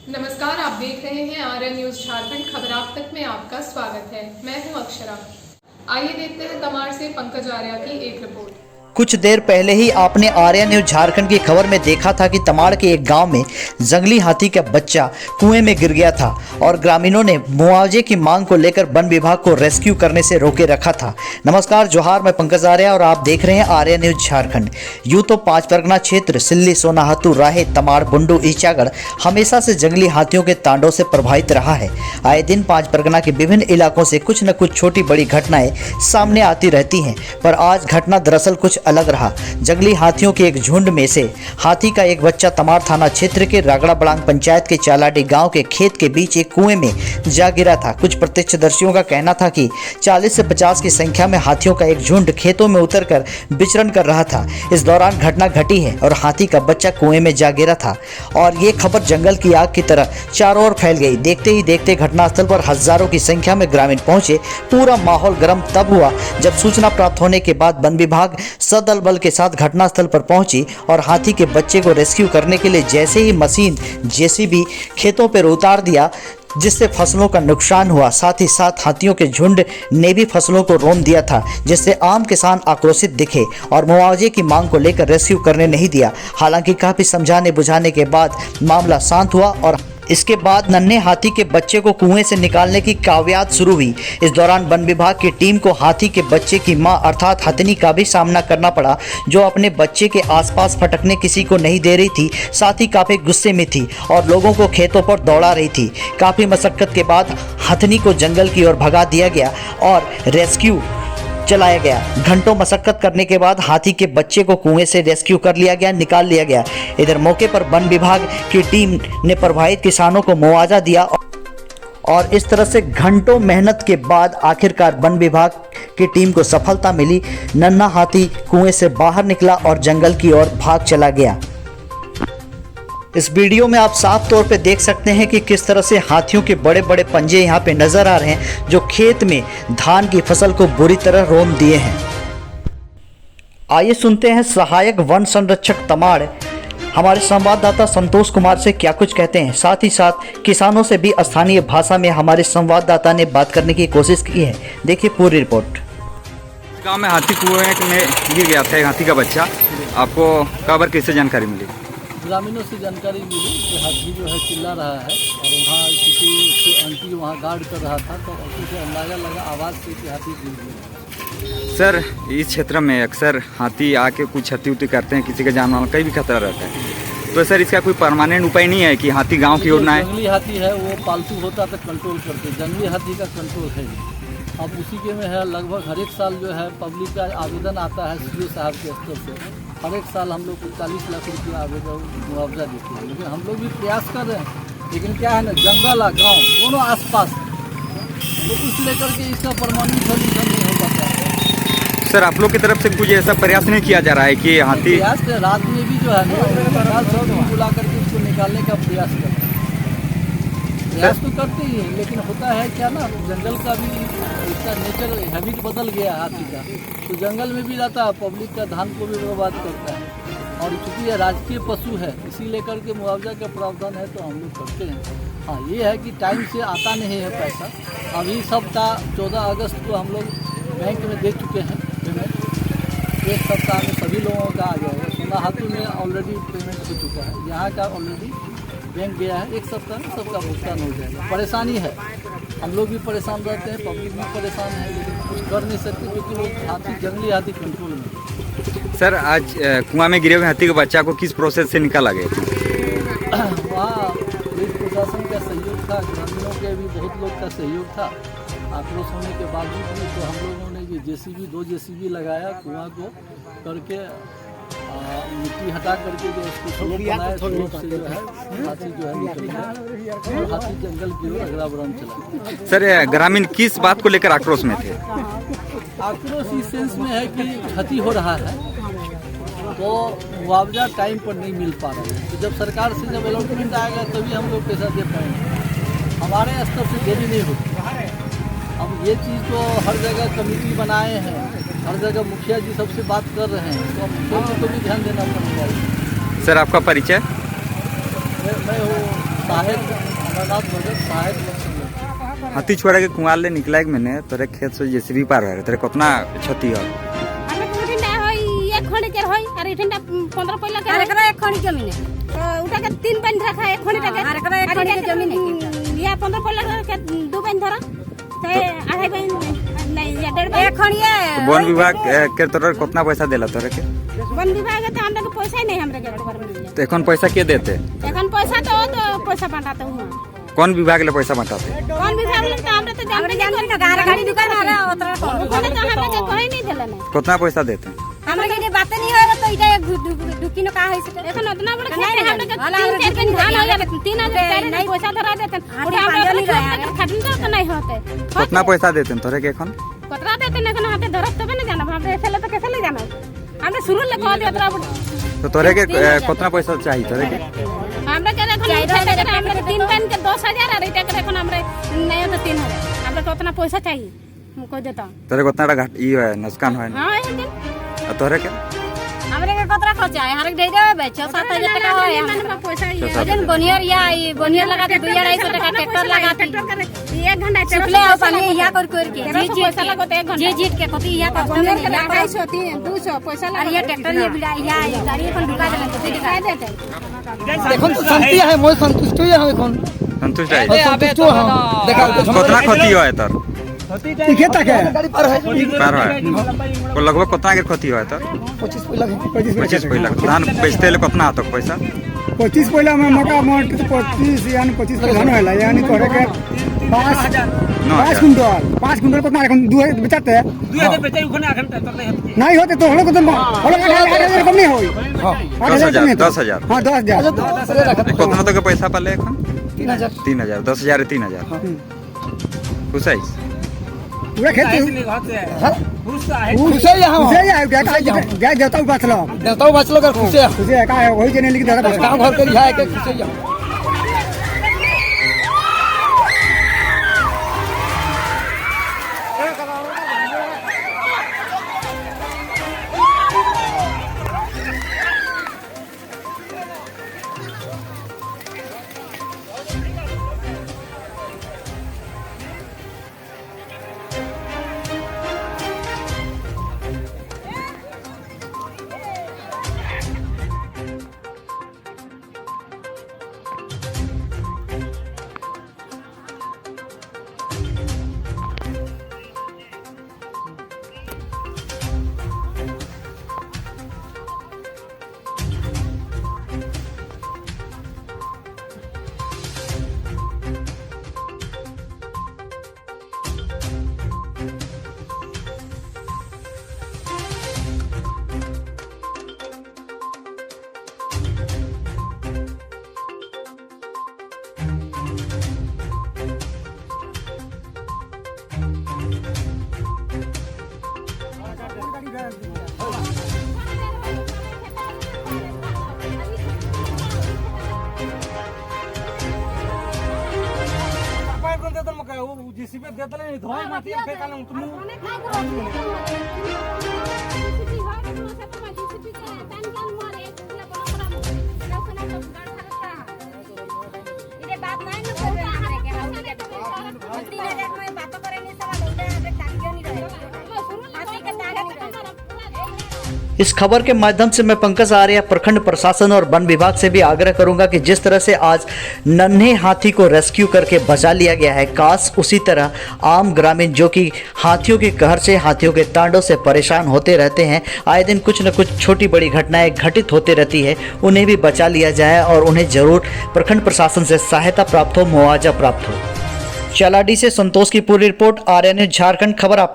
नमस्कार, आप देख रहे हैं आर्यन न्यूज झारखंड। खबर आप तक में आपका स्वागत है। मैं हूं अक्षरा। आइए देखते हैं तमाड़ से पंकज आर्या की एक रिपोर्ट। कुछ देर पहले ही आपने आर्यन न्यूज झारखंड की खबर में देखा था कि तमाड़ के एक गांव में जंगली हाथी का बच्चा कुएं में गिर गया था और ग्रामीणों ने मुआवजे की मांग को लेकर वन विभाग को रेस्क्यू करने से रोके रखा था। नमस्कार, जोहार, मैं पंकज आर्या और आप देख रहे हैं आर्यन न्यूज झारखंड। यूँ तो 5 परगना क्षेत्र सिल्ली, सोनाहतू, राहे, तमाड़, बुंडू, ईचागढ़ हमेशा से जंगली हाथियों के तांडव से प्रभावित रहा है। आए दिन 5 परगना के विभिन्न इलाकों से कुछ न कुछ छोटी बड़ी घटनाएं सामने आती रहती हैं, पर आज घटना दरअसल कुछ अलग रहा। जंगली हाथियों के एक झुंड में से हाथी का एक बच्चा तमाड़ थाना क्षेत्र के रागड़ा बड़ांग पंचायत के चालाडी गांव के खेत के बीच एक कुएं में जा गिरा था। कुछ प्रत्यक्षदर्शियों का कहना था कि 40 से 50 की संख्या में हाथियों का एक झुंड खेतों में उतरकर विचरण कर रहा था। इस दौरान घटना घटी है और हाथी का बच्चा कुएं में जा गिरा था और ये खबर जंगल की आग की तरह चारों ओर फैल गई। देखते ही देखते घटनास्थल पर हजारों की संख्या में ग्रामीण पहुंचे। पूरा माहौल गर्म तब हुआ जब सूचना प्राप्त होने के बाद वन विभाग सदल बल के साथ घटनास्थल पर पहुंची और हाथी के बच्चे को रेस्क्यू करने के लिए जैसे ही मशीन जेसीबी खेतों पर उतार दिया, जिससे फसलों का नुकसान हुआ। साथ ही साथ हाथियों के झुंड ने भी फसलों को रौंद दिया था, जिससे आम किसान आक्रोशित दिखे और मुआवजे की मांग को लेकर रेस्क्यू करने नहीं दिया। हालांकि काफी समझाने बुझाने के बाद मामला शांत हुआ और इसके बाद नन्हे हाथी के बच्चे को कुएं से निकालने की काव्यात शुरू हुई। इस दौरान वन विभाग की टीम को हाथी के बच्चे की मां अर्थात हथनी का भी सामना करना पड़ा, जो अपने बच्चे के आसपास फटकने किसी को नहीं दे रही थी। साथ ही काफी गुस्से में थी और लोगों को खेतों पर दौड़ा रही थी। काफी मशक्कत के बाद हथनी को जंगल की ओर भगा दिया गया और रेस्क्यू चलाया गया। घंटों मशक्कत करने के बाद हाथी के बच्चे को कुएं से रेस्क्यू कर लिया गया, निकाल लिया गया। इधर मौके पर वन विभाग की टीम ने प्रभावित किसानों को मुआवजा दिया और इस तरह से घंटों मेहनत के बाद आखिरकार वन विभाग की टीम को सफलता मिली। नन्हा हाथी कुएं से बाहर निकला और जंगल की ओर भाग चला गया। इस वीडियो में आप साफ तौर पे देख सकते हैं कि किस तरह से हाथियों के बड़े बड़े पंजे यहाँ पे नजर आ रहे हैं, जो खेत में धान की फसल को बुरी तरह रौंद दिए हैं। आइए सुनते हैं सहायक वन संरक्षक तमाड़ हमारे संवाददाता संतोष कुमार से क्या कुछ कहते हैं। साथ ही साथ किसानों से भी स्थानीय भाषा में हमारे संवाददाता ने बात करने की कोशिश की है। देखिए पूरी रिपोर्ट। गाँव में हाथी कुएं में गिर गया था, हाथी का बच्चा। आपको खबर कैसे जानकारी मिली? ग्रामीणों से जानकारी मिली कि हाथी जो है चिल्ला रहा है और वहाँ किसी उसके आंटी वहाँ गार्ड कर रहा था, तो उसी से अंदाज़ा लगा आवाज़ से कि हाथी गिर गया। सर, इस क्षेत्र में अक्सर हाथी आके कुछ क्षति उति करते हैं, किसी का जान माल कहीं भी खतरा रहता है, तो सर इसका कोई परमानेंट उपाय नहीं है कि हाथी गाँव की ओर ना आए? जंगली हाथी है वो पालतू होता तो कंट्रोल करते, जंगली हाथी का कंट्रोल है। अब उसी के में है, लगभग हर एक साल जो है पब्लिक का आवेदन आता है सीओ साहब के स्तर से। हर एक साल हम लोग को 40 लाख रुपया आवेदन मुआवजा देते हैं, लेकिन हम लोग भी प्रयास कर रहे हैं। लेकिन क्या है ना, जंगल और गाँव दोनों आसपास, तो उस लेकर के इसका परमानेंट सोल्यूशन नहीं हो पाता है। सर, आप लोग की तरफ से कुछ ऐसा प्रयास नहीं किया जा रहा है कि हाथी? प्रयास रात में भी जो है ना बुला करके उसको निकालने का प्रयास करते हैं। प्रयास तो करते ही हैं, लेकिन होता है क्या ना, जंगल का भी इसका नेचर हैबिट बदल गया हाथी का, तो जंगल में भी रहता है, पब्लिक का धान को भी बर्बाद करता है। और चूँकि यह राजकीय पशु है, इसी लेकर के मुआवजा का प्रावधान है तो हम लोग करते हैं। हाँ, ये है कि टाइम से आता नहीं है पैसा। अभी सप्ताह 14 अगस्त को हम लोग बैंक में दे चुके हैं पेमेंट। एक सप्ताह में सभी लोगों का आ जाएगा। सोनाहतू में ऑलरेडी पेमेंट हो चुका है, यहाँ का ऑलरेडी बैंक गया है। एक सप्ताह में सबका भुगतान हो जाएगा। परेशानी है, हम लोग भी परेशान रहते हैं, पब्लिक भी परेशान है, लेकिन कुछ कर नहीं सकते क्योंकि वो हाथी जंगली हाथी कंट्रोल में। सर, आज कुआं में गिरे हुए हाथी के बच्चा को किस प्रोसेस से निकाला गया? वहाँ पुलिस प्रशासन का सहयोग था, ग्रामीणों के भी बहुत लोग का सहयोग था। आक्रोश होने के बावजूद भी तो हम लोगों ने ये जेसीबी 2 जेसीबी लगाया, कुआं को करके मिट्टी हटा करके जो उसको स्लोप बनाया, स्लोप से जो है हाथी जो है निकल गया और हाथी जंगल की ओर अगला बरम चला। सर ग्रामीण किस बात को लेकर आक्रोश में थे? आक्रोश इस सेंस में है कि क्षति हो रहा है तो मुआवजा टाइम पर नहीं मिल पा रहा है। तो जब सरकार से जब अलॉटमेंट आएगा तभी हम लोग पैसा दे पाएंगे, हमारे स्तर से देरी नहीं होती। हम ये चीज़ तो हर जगह कमेटी बनाए हैं, हर जगह मुखिया जी सबसे बात कर रहे हैं, तो मुखिया जी को भी ध्यान देना पड़ेगा। सर आपका परिचय? मैं हूँ साहेब अमरनाथ भगत, साहेब लक्ष्मण। हाथी छोड़ा के कुआल ले निकला एक मैंने तोरे खेत से जेसीबी पार है तेरे कितना क्षति है? हमें कुठिंडा होई एक खणी के होई और इठिंडा 15 पहिला के अरे एक खणी जमीन है तो उठा के 3 बन रखा है एक खणी के अरे एक खणी के जमीन है या 15 पहिला के 2 बन धरा ते आधे बन नहीं या 1.5 एक खणी है। वन विभाग के तोरे कितना पैसा देला तोरे के? वन विभाग तो हमरा के पैसा ही नहीं हमरे के गवर्नमेंट तो এখন पैसा के देते? এখন पैसा तो पैसा बांटाते हुआ कौन विभाग ले पैसा बांटाते? कौन विभाग ले तो हमरा तो जानते का गाड़ी दुकान है उतरा तो हमरे के कोई नहीं देला ना कितना पैसा देते? हमरा के बात नहीं होगा तो इटा दुकी न का है से एखन उतना बड़ा खेत है हमरा के 3-4 दिन धान हो जाते 3000 नहीं पैसा धरा देते और हमरा खटन तो नहीं होते। कितना पैसा देते तोरे के এখন? कतरा देते न हाथे धरत तबे न जाना हमरा ऐसे तो कैसे ले जाना हमने शुरू ले कह दिया तो तोरे के कितना पैसा चाहिए तोरे के? हमरा के एखन हमरा के 3 पेन के 10000 और इटा के एखन हमरा नहीं तो 3000 हमरा तो उतना पैसा चाहिए हमको देता तोरे कितना घाट ई है नुकसान है? हां एक दिन और तोरे के? हमरे के कतरा खर्चा है हर दे देबे 6-7 हजार टका होय हमरे पैसा ये जन बोनियर या ये बोनियर लगा के 2-250 टका ट्रैक्टर लगा के 1 घंटा चले आ पानी या कर के जी पैसा लगते 1 घंटा जी के कति या कर बोनियर के 250 200 पैसा लगा और ये ट्रैक्टर ये बिला या गाड़ी अपन ढुका देले तो दिखा देते देखो तो शांति है मोय संतुष्ट है हम कोन संतुष्ट है? संतुष्ट हम देखा कितना क्षति है तोर? ठीक है तक है गाड़ी पार है को लगभग कितना के क्षति है तोर? 25 पहिला धान बेचते ले कितना आता पैसा? 25 पहिला में मका मोट 25 यानी 25 धान होला यानी तोरे के 5 कुंटल कितना এখন 2 बेचते हैं 2 बेचे उखने आखन तो नहीं होते तो हम लोग तो हम कम नहीं होई हां 10,000 हां 10,000 कितना तक पैसा पाले এখন? 3000 10,000 3000 खुश है पूरा खेत खुश है खुश है यहां खुश है गाय देवता बचलो कर खुश है का है वही जने लिख दे काम घर कर है के खुश है। जेसीबी देता नहीं धोई माटी फेंकाले तुम इस खबर के माध्यम से मैं पंकज आर्या प्रखंड प्रशासन और वन विभाग से भी आग्रह करूंगा कि जिस तरह से आज नन्हे हाथी को रेस्क्यू करके बचा लिया गया है, काश उसी तरह आम ग्रामीण जो कि हाथियों के कहर से, हाथियों के तांडव से परेशान होते रहते हैं, आए दिन कुछ न कुछ छोटी बड़ी घटनाएं घटित होती रहती है, उन्हें भी बचा लिया जाए और उन्हें जरूर प्रखंड प्रशासन से सहायता प्राप्त हो, मुआवजा प्राप्त हो। चलाडी से संतोष की पूरी रिपोर्ट, आर्या न्यूज़ झारखंड। खबर आप